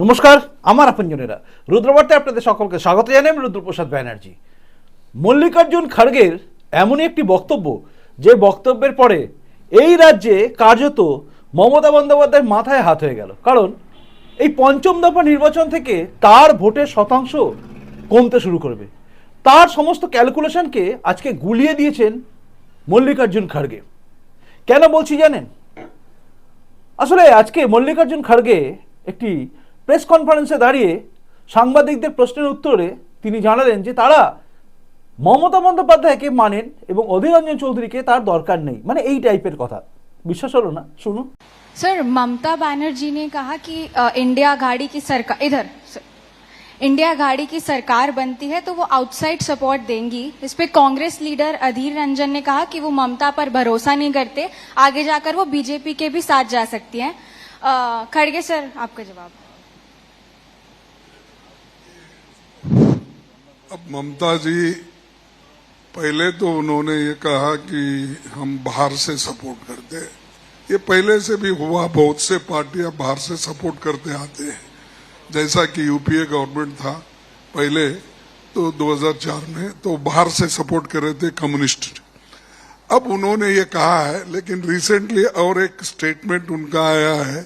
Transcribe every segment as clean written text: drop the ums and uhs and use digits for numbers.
নমস্কার, আমার আপনজনেরা, রুদ্রবার্তায় আপনাদের সকলকে স্বাগত জানাই। আমি রুদ্রপ্রসাদ ব্যানার্জি। মল্লিকার্জুন খাড়গের এমনই একটি বক্তব্য, যে বক্তব্যের পরে এই রাজ্যে কার্যত মমতা বন্দ্যোপাধ্যায়ের মাথায় হাত হয়ে গেল। কারণ এই পঞ্চম দফা নির্বাচন থেকে তার ভোটের শতাংশ কমতে শুরু করবে। তার সমস্ত ক্যালকুলেশনকে আজকে গুলিয়ে দিয়েছেন মল্লিকার্জুন খাড়গে। কেন বলছি জানেন? আসলে আজকে মল্লিকার্জুন খাড়গে একটি প্রেস কনফারেন্সে দাঁড়িয়ে সাংবাদিকদের প্রশ্নের উত্তরে তিনি জানালেন যে তারা মমতা বন্দ্যোপাধ্যায়কে মানেন এবং অধীর রঞ্জন চৌধুরীকে তার দরকার নেই, মানে এই টাইপের কথা। বিশ্বাস হলো না? শুনুন। सर, ममता बनर्जी ने कहा कि इंडिया गाड़ी की सरकार इंडिया गाड़ी की सरकार बनती है तो वो आउटसाइड सपोर्ट देंगी। इस पे कांग्रेस लीडर अधीर रंजन ने कहा कि वो ममता पर भरोसा नहीं करते, आगे जाकर वो बीजेपी के भी साथ जा सकती हैं। खड़गे सर, आपका जवाब। अब ममता जी, पहले तो उन्होंने ये कहा कि हम बाहर से सपोर्ट करते हैं। ये पहले से भी हुआ, बहुत से पार्टियां बाहर से सपोर्ट करते आते हैं। जैसा कि यूपीए गवर्नमेंट था पहले, तो 2004 में तो बाहर से सपोर्ट कर रहे थे कम्युनिस्ट। अब उन्होंने ये कहा है, लेकिन रिसेंटली और एक स्टेटमेंट उनका आया है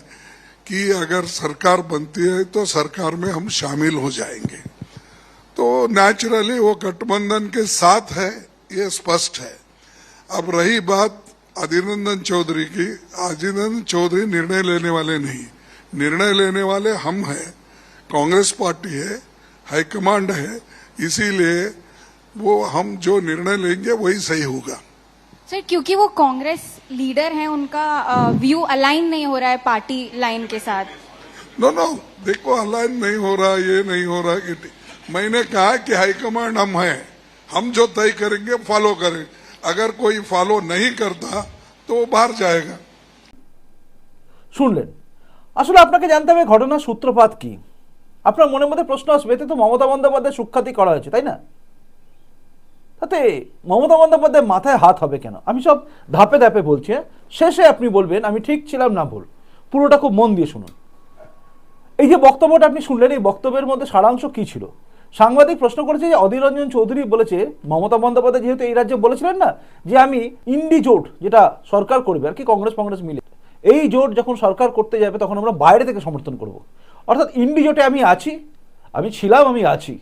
कि अगर सरकार बनती है तो सरकार में हम शामिल हो जाएंगे। तो नेचुरली वो गठबंधन के साथ है, ये स्पष्ट है। अब रही बात अधीर रंजन चौधरी की, अधीर रंजन चौधरी निर्णय लेने वाले नहीं, निर्णय लेने वाले हम हैं। कांग्रेस पार्टी है, हाईकमांड है, इसीलिए वो हम जो निर्णय लेंगे वही सही होगा। सर, क्योंकि वो कांग्रेस लीडर हैं, उनका व्यू अलाइन नहीं हो रहा है पार्टी लाइन के साथ। नो, देखो अलाइन नहीं हो रहा, ये नहीं हो रहा कि मैंने कहा कि हाईकमांड हम हैं, हम जो तय करेंगे फॉलो करें। अगर कोई फॉलो नहीं करता तो वो बाहर जाएगा। শুনলেন? আসলে আপনাকে জানতে হবে ঘটনার সূত্রপাত কি। আপনার মনের মধ্যে প্রশ্ন আসবে, এতে তো মমতা বন্দ্যোপাধ্যায় সুখ্যাতি করা হয়েছে, তাই না? তাতে মমতা বন্দ্যোপাধ্যায় মাথায় হাত হবে কেন? আমি সব ধাপে ধাপে বলছি, শেষে আপনি বলবেন আমি ঠিক ছিলাম না ভুল। পুরোটা খুব মন দিয়ে শুনুন। এই যে বক্তব্যটা আপনি শুনলেন, এই বক্তব্যের মধ্যে সারাংশ কি ছিল? সাংবাদিক প্রশ্ন করেছে যে অধীর রঞ্জন চৌধুরী বলেছে, মমতা বন্দ্যোপাধ্যায় যেহেতু এই রাজ্যে বলেছিলেন না যে আমি ইন্ডি জোট, যেটা সরকার করবে আর কি, কংগ্রেস মিলে, এই জোট যখন সরকার করতে যাবে তখন আমরা বাইরে থেকে সমর্থন করব। অর্থাৎ ইন্ডি জোটে আমি আছি, আমি ছিলাম, আমি আছি,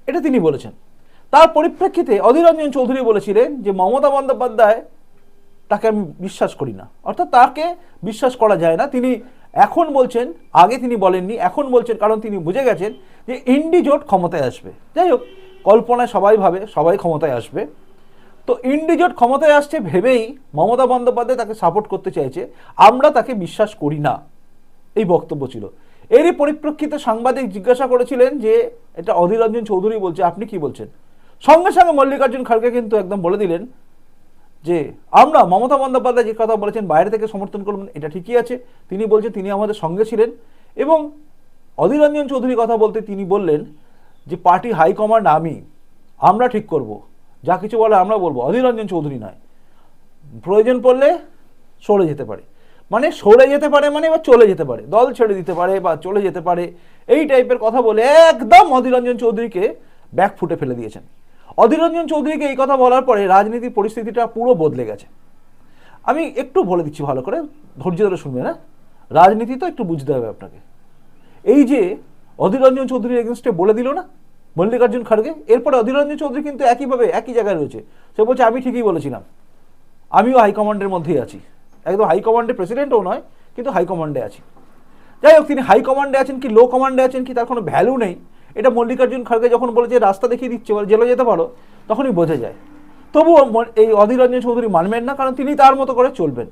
এটা তিনি বলেছেন। তার পরিপ্রেক্ষিতে অধীর রঞ্জন চৌধুরী বলেছিলেন যে মমতা বন্দ্যোপাধ্যায়, তাকে আমি বিশ্বাস করি না, অর্থাৎ তাকে বিশ্বাস করা যায় না। তিনি এখন বলছেন, আগে তিনি বলেননি, এখন বলছেন, কারণ তিনি বুঝে গেছেন যে ইন্ডি জোট ক্ষমতায় আসবে। যাই হোক, কল্পনায় সবাই ভাবে সবাই ক্ষমতায় আসবে, তো ইন্ডি জোট ক্ষমতায় আসছে ভেবেই মমতা বন্দ্যোপাধ্যায় তাকে সাপোর্ট করতে চাইছে, আমরা তাকে বিশ্বাস করি না, এই বক্তব্য ছিল। এরই পরিপ্রেক্ষিতে সাংবাদিক জিজ্ঞাসা করেছিলেন যে এটা অধীর রঞ্জন চৌধুরী বলছে, আপনি কি বলছেন? সঙ্গে সঙ্গে মল্লিকার্জুন খাড়গে কিন্তু একদম বলে দিলেন যে আমরা মমতা বন্দ্যোপাধ্যায় যে কথা বলেছেন বাইরে থেকে সমর্থন করবেন, এটা ঠিকই আছে। তিনি বলছেন তিনি আমাদের সঙ্গে ছিলেন, এবং অধীর রঞ্জন চৌধুরী কথা বলতে তিনি বললেন যে পার্টি হাইকমান্ড আমরা ঠিক করব, যা কিছু বলে আমরা বলবো, অধীর রঞ্জন চৌধুরী নয়। প্রয়োজন পড়লে সরে যেতে পারে, মানে সরে যেতে পারে মানে বা চলে যেতে পারে, দল ছেড়ে দিতে পারে বা চলে যেতে পারে, এই টাইপের কথা বলে একদম অধীর রঞ্জন চৌধুরীকে ব্যাক ফুটে ফেলে দিয়েছেন। অধীর রঞ্জন চৌধুরীকে এই কথা বলার পরে রাজনীতির পরিস্থিতিটা পুরো বদলে গেছে। আমি একটু বলে দিচ্ছি, ভালো করে ধৈর্য ধরে শুনবেন। না, রাজনীতি তো একটু বুঝতে হবে আপনাকে। এই যে অধীর রঞ্জন চৌধুরীর এগেনস্টে বলে দিল না মল্লিকার্জুন খাড়গে, এরপরে অধীর রঞ্জন চৌধুরী কিন্তু একইভাবে একই জায়গায় রয়েছে। সে বলছে আমি ঠিকই বলেছিলাম, আমিও হাইকমান্ডের মধ্যেই আছি, একদম হাইকমান্ডের প্রেসিডেন্টও নয়, কিন্তু হাইকমান্ডে আছি। যাই হোক, তিনি হাইকমান্ডে আছেন কি লো কমান্ডে আছেন কি তার কোনো ভ্যালু নেই। এটা মল্লিকার্জুন খাড়গে যখন বলেছে রাস্তা দেখিয়ে দিচ্ছে, জেলে যেতে পারো, তখনই বোঝা যায়। তবুও এই অধীর রঞ্জন চৌধুরী মানবেন না, কারণ তিনি তার মতো করে চলবেন।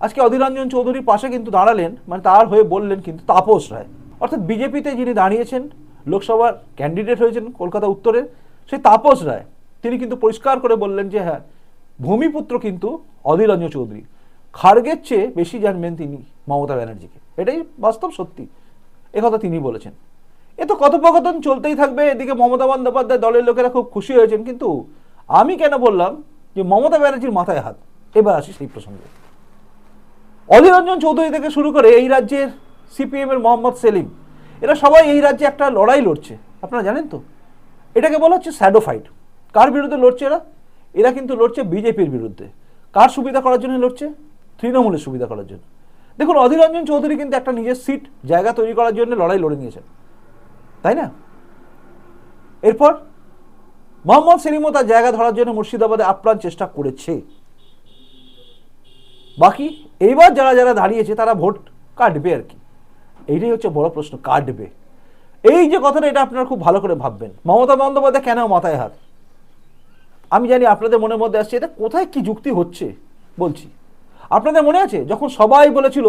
আজকে অধীর রঞ্জন চৌধুরীর পাশে কিন্তু দাঁড়ালেন, মানে তার হয়ে বললেন কিন্তু তাপস রায়, অর্থাৎ বিজেপিতে যিনি দাঁড়িয়েছেন, লোকসভার ক্যান্ডিডেট হয়েছেন কলকাতা উত্তরের, সেই তাপস রায়, তিনি কিন্তু পরিষ্কার করে বললেন যে হ্যাঁ, ভূমিপুত্র কিন্তু অধীর রঞ্জন চৌধুরী, খাড়গের চেয়ে বেশি জানবেন তিনি মমতা ব্যানার্জিকে, এটাই বাস্তব সত্যি, একথা তিনি বলেছেন। এ তো কথোপকথন চলতেই থাকবে। এদিকে মমতা বন্দ্যোপাধ্যায় দলের লোকেরা খুব খুশি হয়েছেন, কিন্তু আমি কেন বললাম যে মমতা ব্যানার্জির মাথায় হাত? এবার আসি সেই প্রসঙ্গে। অধীর রঞ্জন চৌধুরী থেকে শুরু করে এই রাজ্যের সিপিএম এর মোহাম্মদ সেলিম, এরা সবাই এই রাজ্যে একটা লড়াই লড়ছে, আপনারা জানেন তো। এটাকে বলা হচ্ছে শ্যাডো ফাইট। কার বিরুদ্ধে লড়ছে এরা? এরা কিন্তু লড়ছে বিজেপির বিরুদ্ধে। কার সুবিধা করার জন্য লড়ছে? তৃণমূলের সুবিধা করার জন্য। দেখুন, অধীর রঞ্জন চৌধুরী কিন্তু একটা নিজের সিট জায়গা তৈরি করার জন্য লড়াই লড়ে নিয়েছেন, তাই না? এরপর মোহাম্মদ সেলিমও তার জায়গা ধরার জন্য মুর্শিদাবাদে আপ্রাণ চেষ্টা করেছে। বাকি এইবার যারা যারা দাঁড়িয়েছে তারা ভোট কাটবে আর কি, এইটাই হচ্ছে বড় প্রশ্ন, কাটবে। এই যে কথাটা, এটা আপনারা খুব ভালো করে ভাববেন। মমতা বন্দ্যোপাধ্যায় কেন মাথায় হাত? আমি জানি আপনাদের মনের মধ্যে আসছে এটা কোথায় কি যুক্তি হচ্ছে। বলছি, আপনাদের মনে আছে যখন সবাই বলেছিল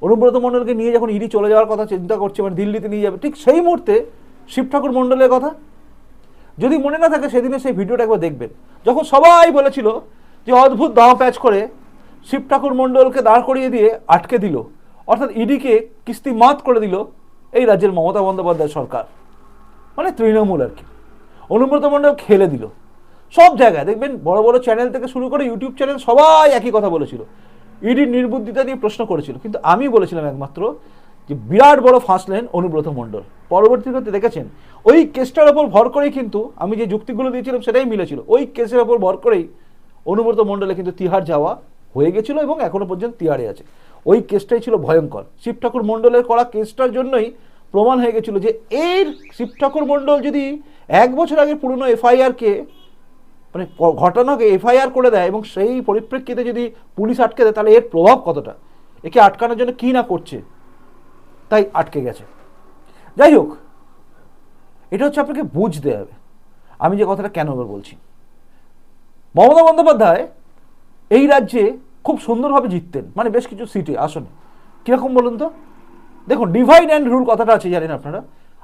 অনুব্রত মণ্ডলকে নিয়ে যখন ইডি চলে যাওয়ার কথা চিন্তা করছে, মানে দিল্লিতে নিয়ে যাবে, ঠিক সেই মুহূর্তে শিব ঠাকুর মণ্ডলের কথা, যদি মনে না থাকে সেদিনে সেই ভিডিওটা একবার দেখবেন, যখন সবাই বলেছিল যে অদ্ভুত দাওয়া প্যাচ করে শিব ঠাকুর মণ্ডলকে দাঁড় করিয়ে দিয়ে আটকে দিল, অর্থাৎ ইডিকে কিস্তি মাত করে দিল এই রাজ্যের মমতা বন্দ্যোপাধ্যায় সরকার, মানে তৃণমূল আর কি। অনুব্রত মণ্ডল খেলে দিল। সব জায়গায় দেখবেন বড় বড় চ্যানেল থেকে শুরু করে ইউটিউব চ্যানেল সবাই একই কথা বলেছিল, ইডির নির্বুদ্ধিতা নিয়ে প্রশ্ন করেছিল। কিন্তু আমি বলেছিলাম একমাত্র যে বিরাট বড় ফাঁসলেন অনুব্রত মণ্ডল। পরবর্তীতে দেখেছেন ওই কেসটার ওপর ভর করেই কিন্তু আমি যে যুক্তিগুলো দিয়েছিলাম সেটাই মিলেছিল। ওই কেসের ওপর ভর করেই অনুব্রত মণ্ডলে কিন্তু তিহার যাওয়া হয়ে গেছিল এবং এখনো পর্যন্ত তিহারে আছে। ওই কেসটাই ছিল ভয়ঙ্কর। শিব ঠাকুর মণ্ডলের করা কেসটার জন্যই প্রমাণ হয়ে গেছিল যে এর শিব ঠাকুর মণ্ডল যদি 1 বছর আগে পুরনো এফআইআরকে, মানে ঘটনাকে এফআইআর করে দেয় এবং সেই পরিপ্রেক্ষিতে যদি পুলিশ আটকে দেয়, তাহলে এর প্রভাব কতটা, একে আটকানোর জন্য কী না করছে, তাই আটকে গেছে। যাই হোক, এটা হচ্ছে আপনাকে বুঝতে হবে আমি যে কথাটা কেন বলছি। মমতা বন্দ্যোপাধ্যায় এই রাজ্যে খুব সুন্দরভাবে জিততেন, মানে বেশ কিছু সিটে আসনে। কীরকম বলুন তো? দেখুন, ডিভাইড অ্যান্ড রুল কথাটা আছে জানেন আপনারা।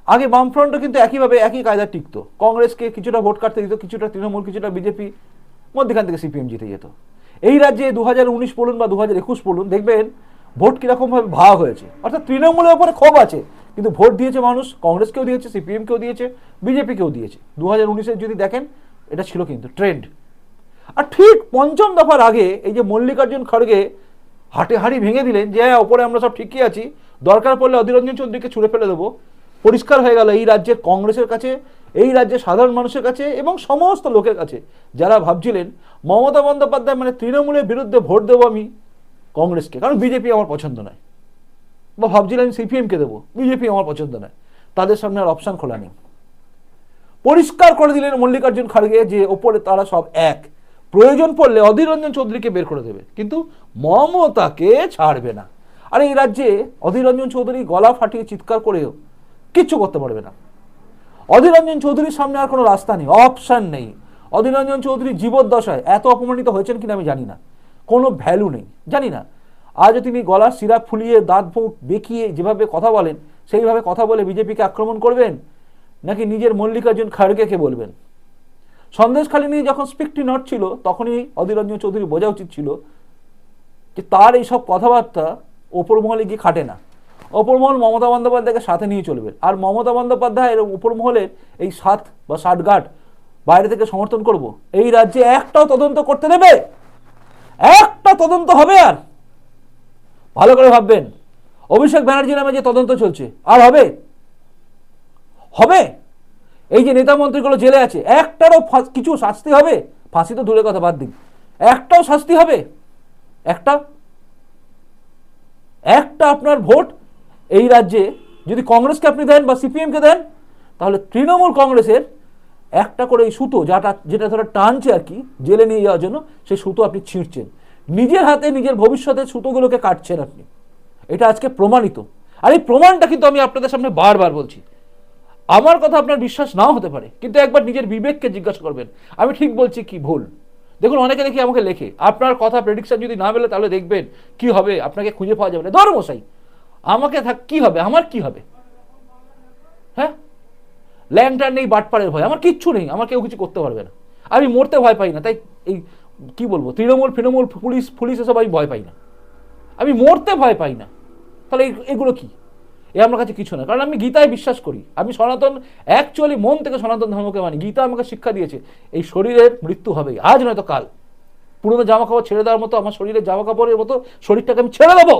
আগে বামফ্রন্টও কিন্তু একইভাবে একই কায়দায় টিকতো, কংগ্রেসকে কিছুটা ভোট কাটতে দিত, কিছুটা তৃণমূল, কিছুটা বিজেপি, মধ্যখান থেকে সিপিএম জিতে যেত। এই রাজ্যে 2019 বলুন বা 2021 বলুন, দেখবেন ভোট কীরকমভাবে ভাগ হয়েছে, অর্থাৎ তৃণমূলের উপরে ক্ষোভ আছে, কিন্তু ভোট দিয়েছে মানুষ, কংগ্রেসকেও দিয়েছে, সিপিএমকেও দিয়েছে, বিজেপিকেও দিয়েছে। 2019-এর যদি দেখেন, এটা ছিল কিন্তু ট্রেন্ড। আর ঠিক পঞ্চম দফার আগে এই যে মল্লিকার্জুন খড়গে হাটে হাড়ি ভেঙে দিলেন যে হ্যাঁ, ওপরে আমরা সব ঠিকই আছি, দরকার পড়লে অধীর রঞ্জন চৌধুরীকে ছুঁড়ে ফেলে দেবো, পরিষ্কার হয়ে গেল এই রাজ্যের কংগ্রেসের কাছে, এই রাজ্যের সাধারণ মানুষের কাছে এবং সমস্ত লোকের কাছে যারা ভাবছিলেন মমতা বন্দ্যোপাধ্যায় মানে তৃণমূলের বিরুদ্ধে ভোট দেবো আমি কংগ্রেসকে, কারণ বিজেপি আমার পছন্দ নয়, বা ভাবছিলেন সিপিএমকে দেবো, বিজেপি আমার পছন্দ নয়, তাদের সামনে আর অপশান খোলা নেই। পরিষ্কার করে দিলেন মল্লিকার্জুন খড়গে যে ওপরে তারা সব এক, প্রয়োজন পড়লে অধীর রঞ্জন চৌধুরীকে বের করে দেবে, কিন্তু মমতাকে ছাড়বে না। আর এই রাজ্যে অধীর রঞ্জন চৌধুরী গলা ফাটিয়ে চিৎকার করেও কিচ্ছু করতে পারবে না। অধীর রঞ্জন চৌধুরীর সামনে আর কোনো রাস্তা নেই, অপশান নেই। অধীর রঞ্জন চৌধুরী জীবদ্দশায় এত অপমানিত হয়েছেন কিনা আমি জানি না, কোনো ভ্যালু নেই, জানি না। আজও তিনি গলার শিরা ফুলিয়ে দাঁত মুখ বেঁকিয়ে যেভাবে কথা বলেন, সেইভাবে কথা বলে বিজেপিকে আক্রমণ করবেন, নাকি নিজের মল্লিকার্জুন খড়গেকে বলবেন? সন্দেশখালী নিয়ে যখন স্পিকটি নট ছিল, তখনই অধীর রঞ্জন চৌধুরী বোঝা উচিত ছিল যে তার এইসব কথাবার্তা ওপর মহলে গিয়ে খাটে না। ওপর মহল মমতা বন্দ্যোপাধ্যায়কে সাথে নিয়ে চলবে, আর মমতা বন্দ্যোপাধ্যায়ের ওপর মহলের এই সাত বা ষাটগাঁট বাইরে থেকে সমর্থন করব, এই রাজ্যে একটাও তদন্ত করতে দেবে? একটা তদন্ত হবে? আর ভালো করে ভাববেন, অভিষেক ব্যানার্জি নামে যে তদন্ত চলছে আর হবে? হবে? এই যে নেতা মন্ত্রীগুলো জেলে আছে, একটারও কিছু শাস্তি হবে? ফাঁসি তো দূরের কথা, বাদ দিন, একটাও শাস্তি হবে? একটা আপনার ভোট এই রাজ্যে যদি কংগ্রেসকে আপনি দেন বা সিপিএমকে দেন, তাহলে তৃণমূল কংগ্রেসের একটা করে এই সুতো যেটা ধরে টানছে আর কি জেলে নিয়ে যাওয়ার জন্য, সেই সুতো আপনি ছিঁড়ছেন, নিজের হাতে নিজের ভবিষ্যতের সুতোগুলোকে কাটছেন আপনি। এটা আজকে প্রমাণিত। আর এই প্রমাণটা কিন্তু আমি আপনাদের সামনে বারবার বলছি। আমার কথা আপনার বিশ্বাস নাও হতে পারে, কিন্তু একবার নিজের বিবেককে জিজ্ঞাসা করবেন আমি ঠিক বলছি কি ভুল। দেখুন, অনেকে দেখি আমাকে লেখে আপনার কথা প্রেডিকশন যদি না মেলে তাহলে দেখবেন কি হবে, আপনাকে খুঁজে পাওয়া যাবে না। ধর্মশাই, আমাকে কি হবে, আমার কি হবে? হ্যাঁ, ল্যাংটার নেই, বাটপাড়ের ভয়, আমার কিচ্ছু নেই, আমার কেউ কিছু করতে পারবে না। আমি মরতে ভয় পাই না, তাই এই কি বলবো, তৃণমূল পুলিশ এসব আমি ভয় পাই না, আমি মরতে ভয় পাই না। তাহলে এগুলো কি? এ আমার কাছে কিছু না, কারণ আমি গীতায় বিশ্বাস করি। আমি সনাতন, অ্যাকচুয়ালি মন থেকে সনাতন ধর্মকে মানি। গীতা আমাকে শিক্ষা দিয়েছে এই শরীরের মৃত্যু হবেই, আজ নয়তো কাল। পুরোনো জামা কাপড় ছেড়ে দেওয়ার মতো, আমার শরীরের জামা কাপড়ের মতো শরীরটাকে আমি ছেড়ে দেবো,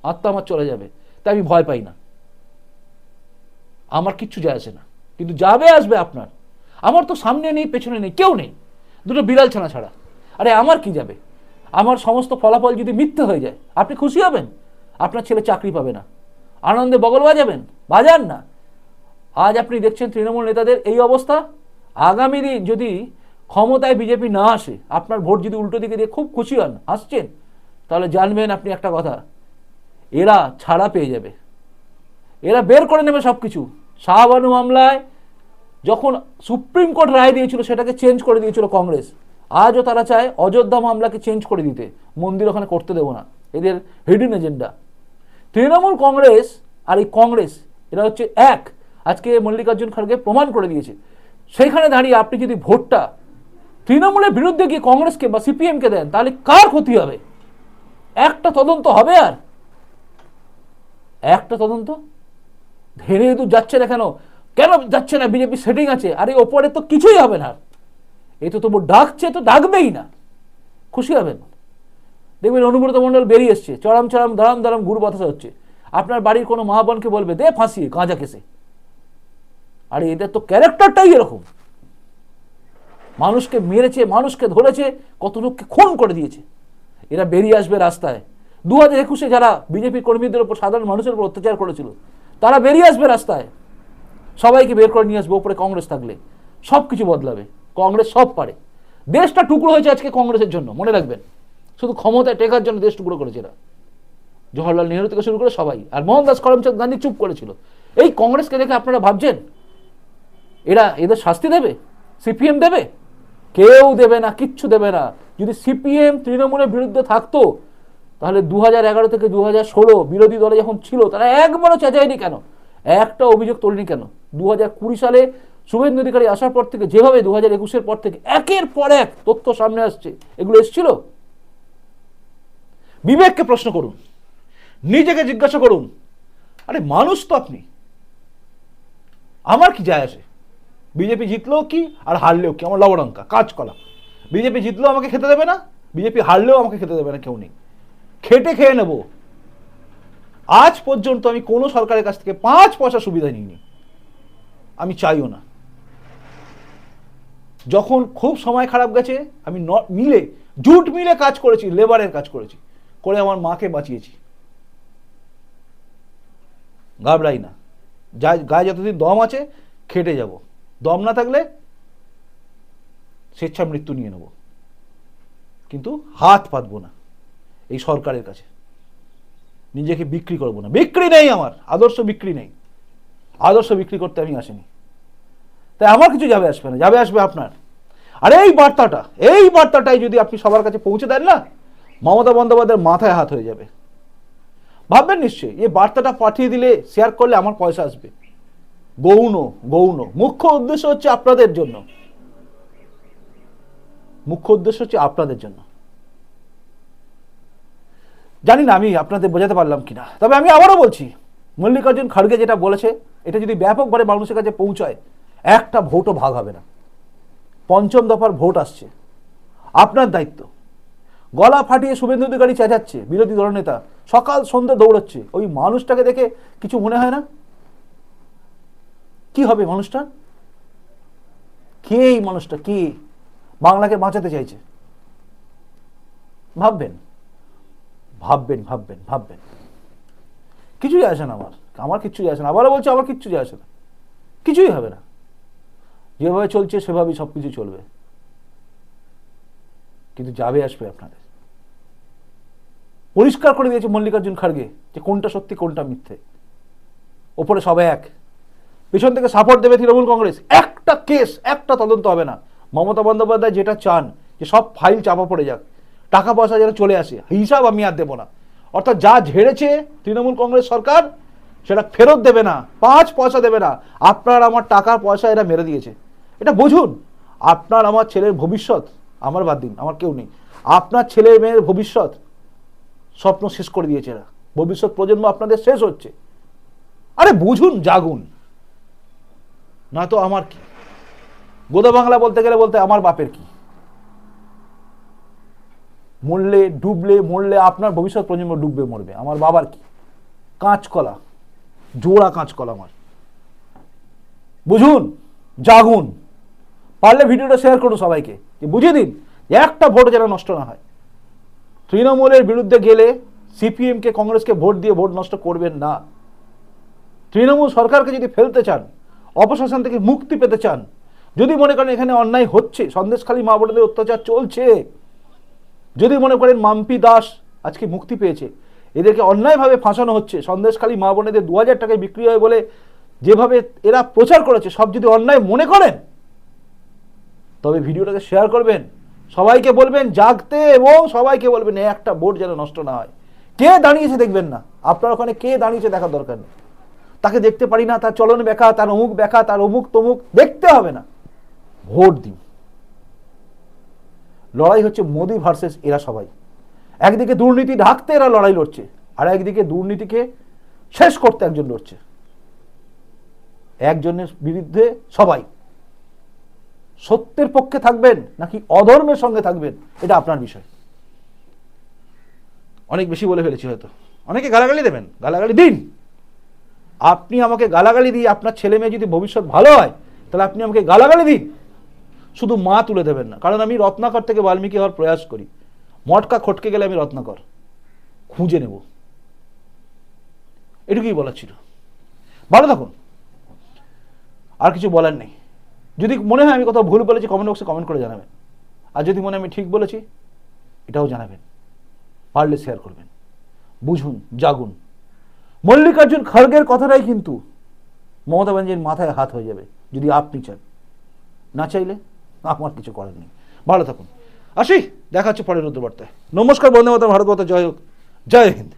আত্মা আমার চলে যাবে, তাই আমি ভয় পাই না, আমার কিচ্ছু যায় আসে না। কিন্তু যাবে আসবে আপনার, আমার তো সামনে নেই পেছনে নেই, কেউ নেই, দুটো বিড়াল ছানা ছাড়া। আরে আমার কি যাবে? আমার সমস্ত ফলাফল যদি মিথ্যে হয়ে যায়, আপনি খুশি হবেন? আপনার ছেলে চাকরি পাবে না, আনন্দে বগল বাজাবেন? বাজান না। আজ আপনি দেখছেন তৃণমূল নেতাদের এই অবস্থা। আগামী দিন যদি ক্ষমতায় বিজেপি না আসে, আপনার ভোট যদি উল্টো দিকে দিয়ে খুব খুশি হন, আসছেন, তাহলে জানবেন আপনি একটা কথা, এরা ছাড়া পেয়ে যাবে, এরা বের করে নেবে সব কিছু। শাহবানু মামলায় যখন সুপ্রিম কোর্ট রায় দিয়েছিল, সেটাকে চেঞ্জ করে দিয়েছিল কংগ্রেস। আজও তারা চায় অযোধ্যা মামলাকে চেঞ্জ করে দিতে, মন্দির ওখানে করতে দেবো না, এদের হিডেন এজেন্ডা। তৃণমূল কংগ্রেস আর এই কংগ্রেস এরা হচ্ছে এক। আজকে মল্লিকার্জুন খাড়গে প্রমাণ করে দিয়েছে। সেইখানে দাঁড়িয়ে আপনি যদি ভোটটা তৃণমূলের বিরুদ্ধে গিয়ে কংগ্রেসকে বা সিপিএমকে দেন, তাহলে কার ক্ষতি হবে? একটা তদন্ত হবে, আর একটা তদন্ত ধেরে দূর যাচ্ছে না। কেন কেন যাচ্ছে না? বিজেপি সেটিং আছে। আরে ওপরে তো কিছুই হবে না, এই তো তবু ডাকছে, তো ডাকবেই না, খুশি হবেন? দেখবেন অনুব্রত মণ্ডল বেরিয়ে এসছে, চড়াম চড়াম দাঁড়াম দাঁড়াম গুরু বাতাসা হচ্ছে। আপনার বাড়ির কোনো মা বোনকে বলবে দে ফাঁসিয়ে গাঁজা কেসে। আরে এদের তো ক্যারেক্টারটাই এরকম, মানুষকে মেরেছে, মানুষকে ধরেছে, কত লোককে খুন করে দিয়েছে। এরা বেরিয়ে আসবে রাস্তায়। 2021-এ যারা বিজেপি কর্মীদের উপর, সাধারণ মানুষের উপর অত্যাচার করেছিল, তারা বেরিয়ে আসবে রাস্তায়। সবাইকে বের করে নিয়ে আসবে। ওপরে কংগ্রেস থাকলে সব কিছু বদলাবে। কংগ্রেস সব পারে। দেশটা টুকরো হয়েছে আজকে কংগ্রেসের জন্য, মনে রাখবেন। শুধু ক্ষমতায় টেকার জন্য দেশ টুকরো করেছে এরা। জওহরলাল নেহরু থেকে শুরু করে সবাই। আর মোহনদাস করমচাঁদ গান্ধী চুপ করেছিল। এই কংগ্রেসকে দেখে আপনারা ভাবছেন এদের শাস্তি দেবে? সিপিএম দেবে? কেউ দেবে না, কিচ্ছু দেবে না। যদি সিপিএম তৃণমূলের বিরুদ্ধে থাকতো, তাহলে 2011 থেকে 2016 বিরোধী দলে যখন ছিল, তারা একবারও চেঁচায়নি কেন? একটা অভিযোগ তোলেনি কেন? 2020 সালে শুভেন্দু অধিকারী আসার পর থেকে যেভাবে 2021-এর পর থেকে একের পর এক তথ্য সামনে আসছে, এগুলো এসেছিল? বিবেককে প্রশ্ন করুন, নিজেকে জিজ্ঞাসা করুন। আরে মানুষ তো আপনি, আমার কি যায় আসে? বিজেপি জিতলেও কি আর হারলেও কি, আমার লবণাঙ্কা কাজ কলা। বিজেপি জিতলেও আমাকে খেতে দেবে না, বিজেপি হারলেও আমাকে খেতে দেবে না, কেউ নেই। খেটে খেয়ে নেব। আজ পর্যন্ত আমি কোনো সরকারের কাছ থেকে 5 পয়সা সুবিধা নিইনি, আমি চাইও না। যখন খুব সময় খারাপ গেছে, আমি জুট মিলে কাজ করেছি, লেবারের কাজ করেছি, করে আমার মাকে বাঁচিয়েছি। ঘাবড়াই না। গায়ে যতদিন দম আছে খেটে যাব, দম না থাকলে স্বেচ্ছা মৃত্যু নিয়ে নেব, কিন্তু হাত পাতবো না এই সরকারের কাছে। নিজেকে বিক্রি করবো না। বিক্রি নেই আমার আদর্শ, বিক্রি নেই। আদর্শ বিক্রি করতে আমি আসিনি। তাই আমার কিছু যাবে আসবে না, যাবে আসবে আপনার। আর এই বার্তাটাই যদি আপনি সবার কাছে পৌঁছে দেন না, মমতা বন্দ্যোপাধ্যায়ের মাথায় হাত হয়ে যাবে। ভাববেন নিশ্চয়ই, এই বার্তাটা পাঠিয়ে দিলে, শেয়ার করলে আমার পয়সা আসবে। গৌণ মুখ্য উদ্দেশ্য হচ্ছে আপনাদের জন্য, মুখ্য উদ্দেশ্য হচ্ছে আপনাদের জন্য। জানি না আমি আপনাদের বোঝাতে পারলাম কিনা, তবে আমি আবারও বলছি, মল্লিকার্জুন খাড়গে যেটা বলেছে, এটা যদি ব্যাপকভাবে মানুষের কাছে পৌঁছায়, একটা ভোটও ভাগ হবে না। 5ম দফার ভোট আসছে, আপনার দায়িত্ব। গলা ফাটিয়ে শুভেন্দু অধিকারী চেঁচাচ্ছে, বিরোধী দলনেতা সকাল সন্ধ্যে দৌড়াচ্ছে, ওই মানুষটাকে দেখে কিছু মনে হয় না? কি হবে মানুষটা? কে এই মানুষটা? কে বাংলাকে বাঁচাতে চাইছে? ভাববেন ভাববেন ভাববেন ভাববেন। কিছুই আসে না আমার কিচ্ছুই আসে না। আবারও বলছি, আমার কিচ্ছুই আসে না, কিছুই হবে না। যেভাবে চলছে সেভাবেই সবকিছু চলবে, কিন্তু যাবে আসবে আপনাদের। পরিষ্কার করে দিয়েছে মল্লিকার্জুন খাড়গে যে কোনটা সত্যি কোনটা মিথ্যে। ওপরে সবাই এক, পিছন থেকে সাপোর্ট দেবে তৃণমূল কংগ্রেস। একটা কেস, একটা তদন্ত হবে না। মমতা বন্দ্যোপাধ্যায় যেটা চান, যে সব ফাইল চাপা পড়ে যাক, টাকা পয়সা যেন চলে আসে, হিসাব আমি আর দেবো না। অর্থাৎ যা ঝেড়েছে তৃণমূল কংগ্রেস সরকার, সেটা ফেরত দেবে না, 5 পয়সা দেবে না। আপনার আমার টাকা পয়সা এরা মেরে দিয়েছে, এটা বুঝুন। আপনার আমার ছেলের ভবিষ্যৎ, আমার বাদ দিন, আমার কেউ নেই, আপনার ছেলে মেয়ের ভবিষ্যৎ স্বপ্ন শেষ করে দিয়েছে এরা। ভবিষ্যৎ প্রজন্ম আপনাদের শেষ হচ্ছে। আরে বুঝুন, জাগুন, না তো আমার কি? গোদা বাংলা বলতে গেলে বলতে আমার বাপের কি? মরলে ডুবলে মরলে আপনার ভবিষ্যৎ প্রজন্ম ডুববে মরবে, আমার বাবার কি? কাঁচকলা, জোড়া কাঁচকলা আমার। বুঝুন, জাগুন, পারলে ভিডিওটা শেয়ার করুন সবাইকে, যে বুঝিয়ে দিন যে একটা ভোট যেন নষ্ট না হয়। তৃণমূলের বিরুদ্ধে গেলে সিপিএমকে, কংগ্রেসকে ভোট দিয়ে ভোট নষ্ট করবেন না। তৃণমূল সরকারকে যদি ফেলতে চান, অপশাসন থেকে মুক্তি পেতে চান, যদি মনে করেন এখানে অন্যায় হচ্ছে, সন্দেশখালী মা বোনেদের অত্যাচার চলছে, যদি মনে করেন মাম্পি দাস আজকে মুক্তি পেয়েছে, এদেরকে অন্যায়ভাবে ফাঁসানো হচ্ছে, সন্দেশখালী মা বোনেদের 2000 টাকায় বিক্রি হয় বলে যেভাবে এরা প্রচার করেছে, সব যদি অন্যায় মনে করেন, তবে ভিডিওটাকে শেয়ার করবেন, সবাইকে বলবেন জাগতে, এবং সবাইকে বলবেন একটা ভোট যেন নষ্ট না হয়। কে দাঁড়িয়েছে দেখবেন না, আপনার ওখানে কে দাঁড়িয়েছে দেখার দরকার নেই। তাকে দেখতে পারি না, তার চলন ব্যাখ্যা, তার অমুক ব্যাখ্যা, তার অমুক তমুক দেখতে হবে না, ভোট দিন। লড়াই হচ্ছে মোদি ভার্সেস এরা সবাই। একদিকে দুর্নীতি ঢাকতে এরা লড়াই লড়ছে, আর একদিকে দুর্নীতিকে শেষ করতে একজন লড়ছে। একজনের বিরুদ্ধে সবাই। সত্যের পক্ষে থাকবেন নাকি অধর্মের সঙ্গে থাকবেন, এটা আপনার বিষয়। অনেক বেশি বলে ফেলেছি হয়তো। অনেকে গালাগালি দেবেন, গালাগালি দিন। আপনি আমাকে গালাগালি দিয়ে আপনার ছেলে মেয়ে যদি ভবিষ্যৎ ভালো হয়, তাহলে আপনি আমাকে গালাগালি দিন, শুধু মা তুলে দেবেন না। কারণ আমি রত্নাকর থেকে বাল্মীকি হওয়ার প্রয়াস করি। মটকা খটকে গেলে আমি রত্নাকর খুঁজে নেব। এটুকুই বলার ছিল। ভালো থাকুন, আর কিছু বলার নেই। যদি মনে হয় আমি কোথাও ভুল বলেছি, কমেন্ট বক্সে কমেন্ট করে জানাবেন। আর যদি মনে হয় আমি ঠিক বলেছি, এটাও জানাবেন। পারলে শেয়ার করবেন। বুঝুন, জাগুন। মল্লিকার্জুন খড়গের কথাটাই কিন্তু মমতা ব্যানার্জির মাথায় হাত হয়ে যাবে, যদি আপনি চান। না চাইলে আমার কিছু করার নেই। ভালো থাকুন, আসি, দেখা হচ্ছে পরের রুদ্রবার্তায়। নমস্কার, বন্দে মাতরম, ভারত মাতা জয় হোক, জয় হিন্দ।